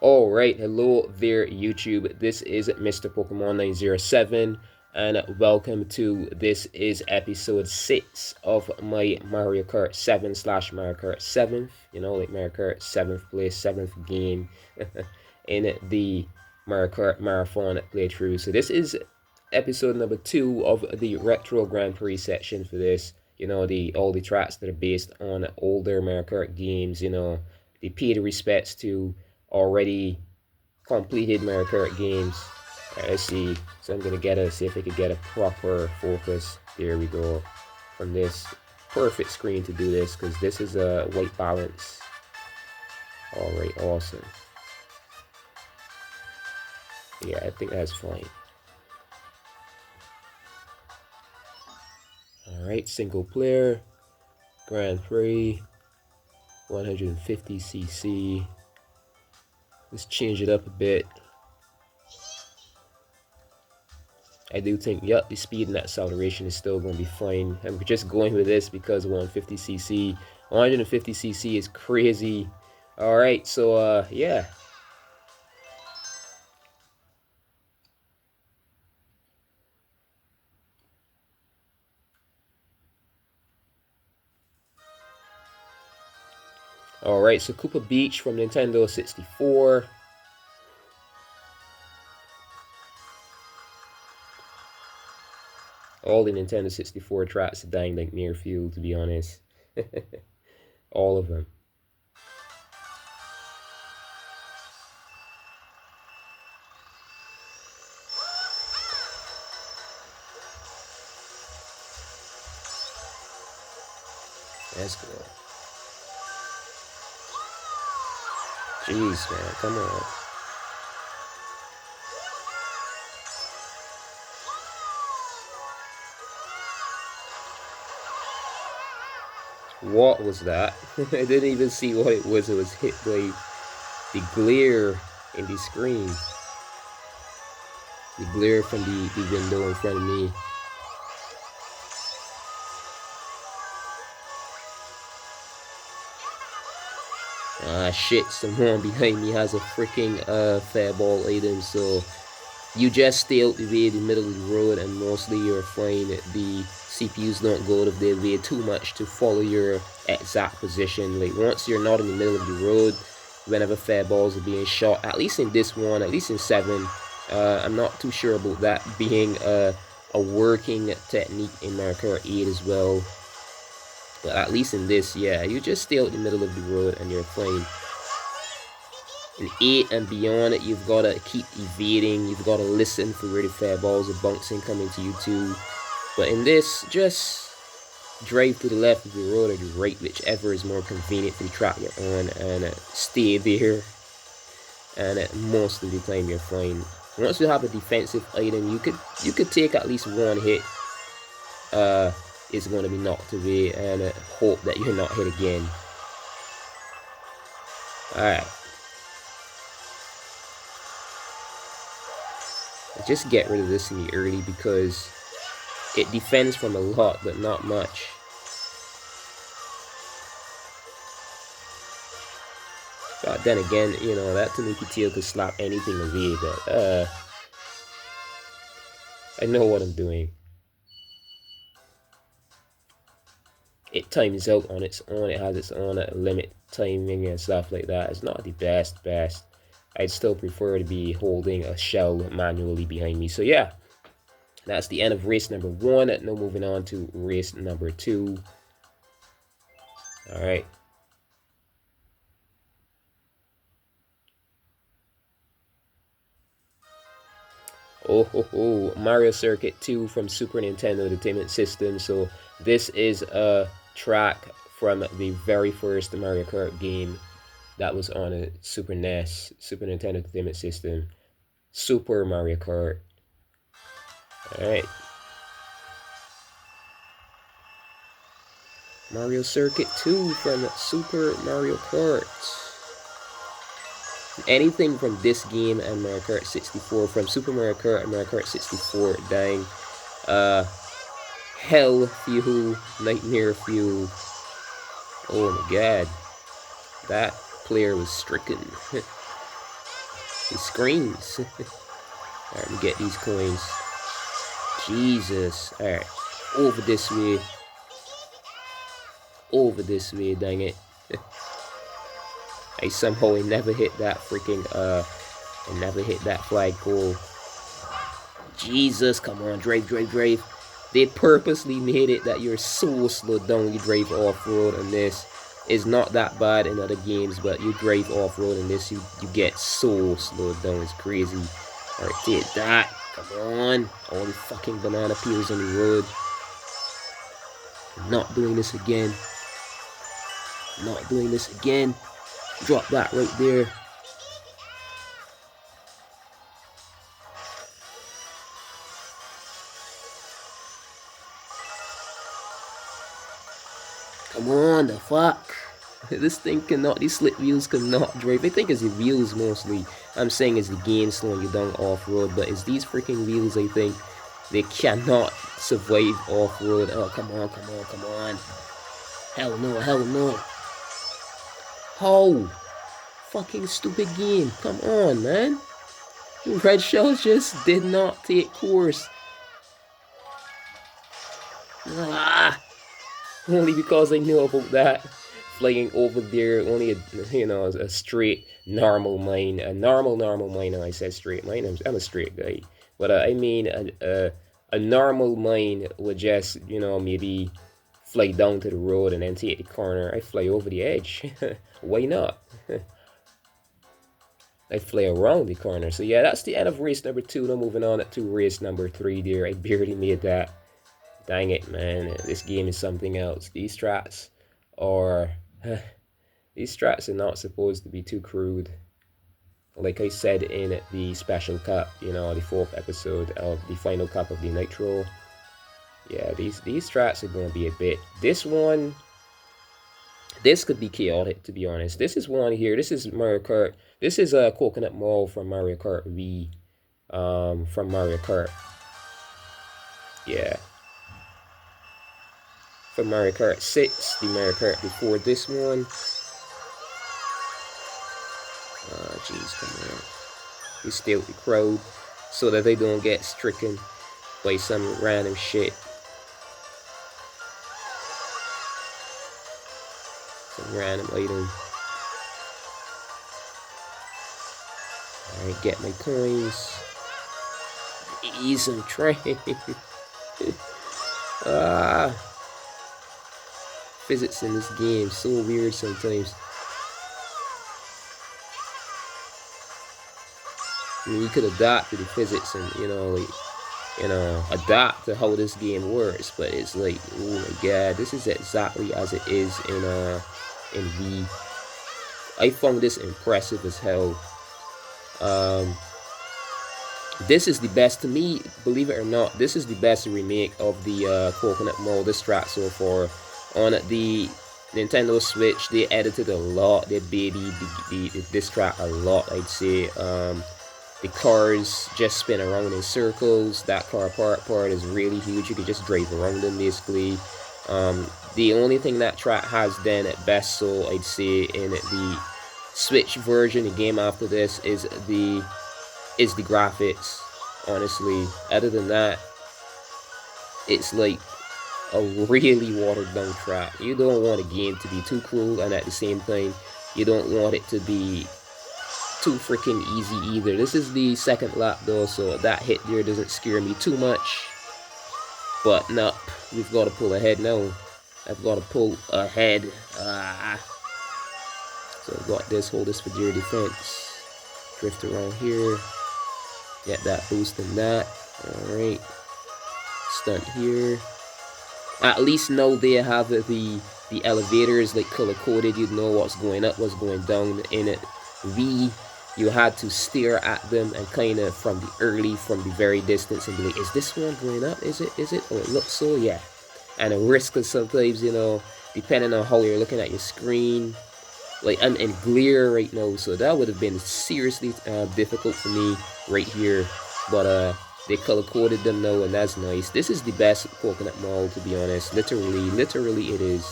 Alright, hello there YouTube, this is Mr. Pokemon 907 and welcome to this is episode 6 of my Mario Kart 7 / Mario Kart 7th, like Mario Kart 7th place, 7th game in the Mario Kart Marathon playthrough. So this is episode number 2 of the Retro Grand Prix section for this. All the tracks that are based on older Mario Kart games, they pay the respects to already completed Mario Kart games. Alright, let's see. So I'm gonna see if I can get a proper focus. There we go. From this perfect screen to do this, because this is a white balance. Alright, awesome. Yeah, I think that's fine. Alright, single player, Grand Prix, 150cc. Let's change it up a bit. I do think, yep, the speed and acceleration is still going to be fine. I'm just going with this because 150cc. 150cc is crazy. Alright, so, yeah. Alright, so Koopa Beach from Nintendo 64. All the Nintendo 64 tracks are dying like mere fuel, to be honest. All of them. Let's go. Jeez, man, come on. What was that? I didn't even see what it was. It was hit by the glare in the screen. The glare from the window in front of me. Ah shit, someone behind me has a freaking fireball item, so you just stay out the way in the middle of the road and mostly you're fine. The CPUs don't go out of their way too much to follow your exact position. Like once you're not in the middle of the road, whenever fireballs are being shot, at least in this one, at least in 7, I'm not too sure about that being a working technique in Mario Kart 8 as well. But at least in this, yeah, you just stay out in the middle of the road and you're fine. In 8 and beyond, you've got to keep evading. You've got to listen for where the fireballs are bouncing coming to you too. But in this, just drive to the left of the road or the right, whichever is more convenient for the track you're on, and stay there. And most of the time you're fine. Once you have a defensive item, you could take at least one hit. It's going to be knocked away, and hope that you're not hit again. Alright. Just get rid of this in the early because it defends from a lot, but not much. But then again, that Tanuki Tail could slap anything away, but I know what I'm doing. It times out on its own. It has its own limit timing and stuff like that. It's not the best. I'd still prefer to be holding a shell manually behind me. So yeah, that's the end of race number 1. Now moving on to race number 2. All right. Oh, Mario Circuit 2 from Super Nintendo Entertainment System. So this is a track from the very first Mario Kart game that was on a Super NES, Super Nintendo Entertainment System, Super Mario Kart. Alright. Mario Circuit 2 from Super Mario Kart. Anything from this game and Mario Kart 64, from Super Mario Kart and Mario Kart 64, dying. Hell fuel, nightmare fuel. Oh my god. That player was stricken. She screams. Alright, we get these coins. Jesus. Alright. Over this way. Over this way, dang it. I somehow never hit that freaking, I never hit that flagpole. Jesus, come on, drive. They purposely made it that you're so slowed down when you drive off-road, and this is not that bad in other games, but you drive off-road and this, you get so slowed down. It's crazy. Alright, take that. Come on. All the fucking banana peels on the road. I'm not doing this again. Not doing this again. Drop that right there. Come on, the fuck. This thing cannot, these slip wheels cannot drive. I think it's the wheels mostly. I'm saying it's the game slowing you down off-road, but it's these freaking wheels, I think. They cannot survive off-road. Oh, come on. Hell no. How? Fucking stupid game. Come on, man. The red shells just did not take course. Only because I knew about that. Flying over there, only a straight normal mine. A normal mine. I said straight mine. I'm a straight guy. But I mean a normal mine would just, maybe fly down to the road and then take the corner. I fly over the edge. Why not? I fly around the corner. So yeah, that's the end of race number 2. Now moving on to race number 3 there. I barely made that. Dang it, man. This game is something else. These strats are not supposed to be too crude. Like I said in the special cup, the 4th episode of the final cup of the Nitro. Yeah, these strats are going to be a bit. This could be chaotic, to be honest. This is one here. This is Mario Kart. This is a Coconut Mall from Mario Kart V. From Mario Kart. Yeah. From Mario Kart 6, the Mario Kart before this one. Oh, jeez, come on. You stay with the crowd so that they don't get stricken by some random shit. Some random item. Alright, get my coins. Ease some train. Physics in this game so weird sometimes. I mean, you could adapt to the physics and adapt to how this game works, but it's like, oh my god, this is exactly as it is in V. I found this impressive as hell. This is the best, to me, believe it or not, this is the best remake of the Coconut Mall, this strat so far. On the Nintendo Switch, they edited a lot. They babied this strat a lot, I'd say. The cars just spin around in circles. That car part is really huge. You can just drive around them, basically. The only thing that track has then at best, so I'd say in the Switch version, the game after this, is the graphics, honestly. Other than that, it's like a really watered down track. You don't want a game to be too cruel, and at the same time, you don't want it to be too freaking easy either. This is the second lap though, so that hit there doesn't scare me too much. But no, we've got to pull ahead now. I've got to pull ahead. So I've got this, hold this for dear defense. Drift around here. Get that boost in that. Alright. Stunt here. At least now they have the elevators like color coded. You know what's going up, what's going down. In it V, you had to stare at them and kind of from the very distance and be like, is this one going up? Is it? Oh, it looks so, yeah. And a risk of sometimes, depending on how you're looking at your screen. Like, I'm in glare right now, so that would have been seriously difficult for me right here. But they color coded them now, and that's nice. This is the best Coconut Mall, to be honest. Literally it is.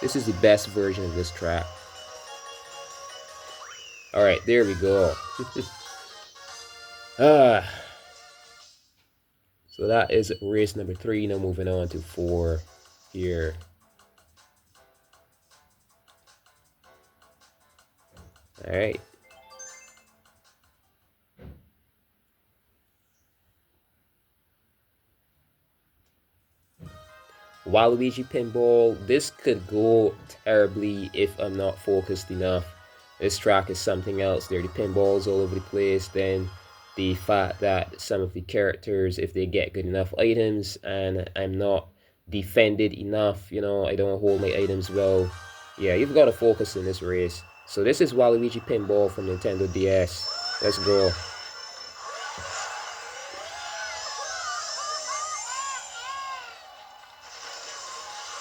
This is the best version of this track. Alright, there we go. Ah. So that is race number 3. Now moving on to 4 here. Alright. Waluigi Pinball. This could go terribly if I'm not focused enough. This track is something else. There are the pinballs all over the place. Then the fact that some of the characters, if they get good enough items and I'm not defended enough, you know, I don't hold my items well. Yeah, you've got to focus in this race. So this is Waluigi Pinball from Nintendo DS. Let's go.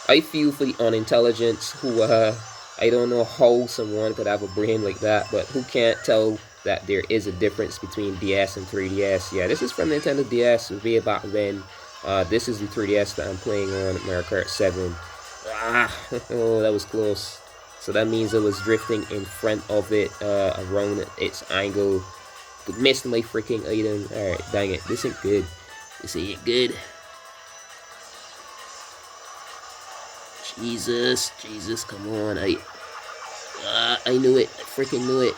I feel for the unintelligent who, I don't know how someone could have a brain like that, but who can't tell that there is a difference between DS and 3DS. Yeah, this is from Nintendo DS way back when. This is the 3DS that I'm playing on, Mario Kart 7. Ah, oh, that was close. So that means I was drifting in front of it, around its angle. Missed my freaking item. Alright, dang it. This ain't good. This ain't good. Jesus, come on. I knew it. I freaking knew it.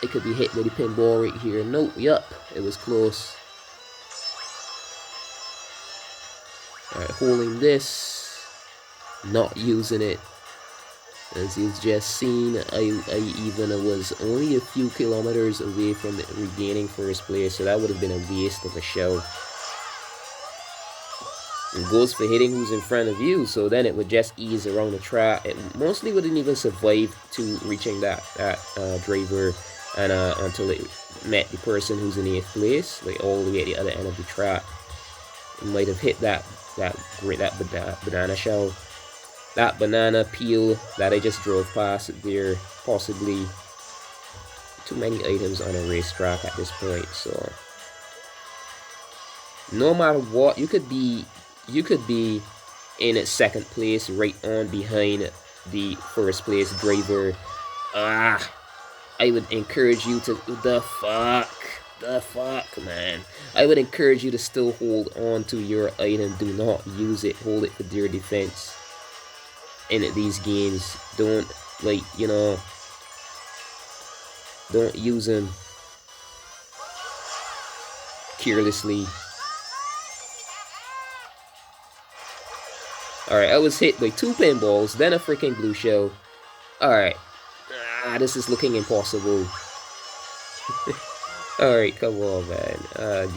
I could be hit with the pinball right here. Nope, yup. It was close. Alright, holding this. Not using it. As you've just seen, I even was only a few kilometers away from regaining first place, so that would have been a waste of a shell. It goes for hitting who's in front of you, so then it would just ease around the track. It mostly wouldn't even survive to reaching that driver and until it met the person who's in 8th place, like all the way at the other end of the track. It might have hit that banana shell, that banana peel that I just drove past there. Possibly too many items on a racetrack at this point. So no matter what, you could be in 2nd place, right on behind the 1st place driver. I would encourage you to the fuck, man. I would encourage you to still hold on to your item. Do not use it. Hold it for dear defense. In these games, don't, like, you know, don't use them carelessly. Alright, I was hit by 2 pinballs, then a freaking blue shell. Alright. This is looking impossible. Alright, come on, man.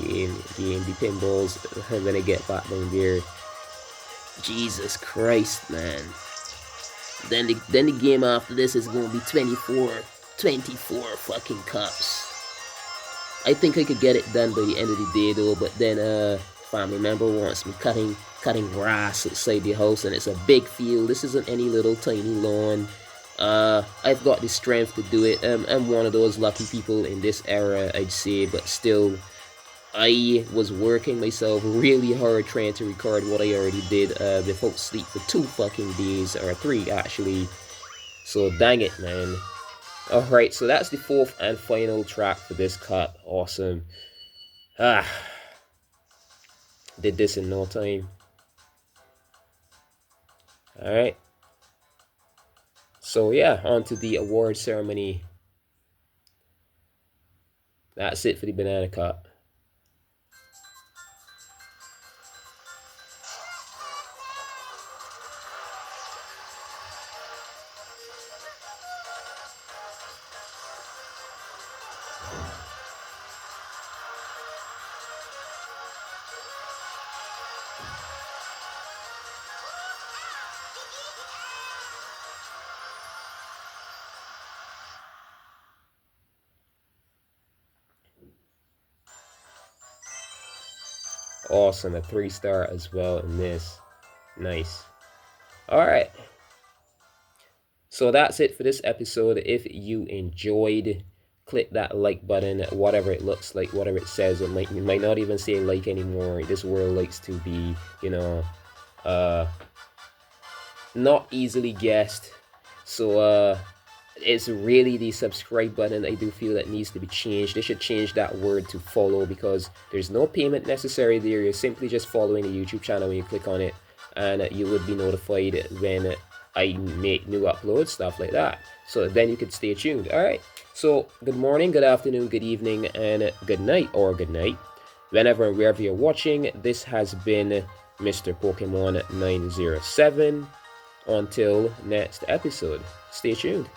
Game, the pinballs. I'm gonna get back down there. Jesus Christ, man. Then the game after this is gonna be 24 fucking cups. I think I could get it done by the end of the day though, but then family member wants me cutting grass outside the house, and it's a big field. This isn't any little tiny lawn. I've got the strength to do it. I'm one of those lucky people in this era, I'd say, but still, I was working myself really hard trying to record what I already did without sleep for 2 fucking days, or 3 actually. So dang it, man. Alright, so that's the 4th and final track for this cut. Awesome. Did this in no time. Alright. So yeah, on to the award ceremony. That's it for the banana cut. Awesome, a 3-star as well in this. Nice. Alright. So that's it for this episode. If you enjoyed, click that like button, whatever it looks like, whatever it says. It might not even say like anymore. This world likes to be, you know, not easily guessed. So it's really the subscribe button I do feel that needs to be changed. They should change that word to follow, because there's no payment necessary there. You're simply just following the YouTube channel when you click on it, and you would be notified when I make new uploads, stuff like that. So then you could stay tuned. All right. So good morning, good afternoon, good evening, and good night, or good night, whenever and wherever you're watching. This has been Mr. Pokemon 907. Until next episode, stay tuned.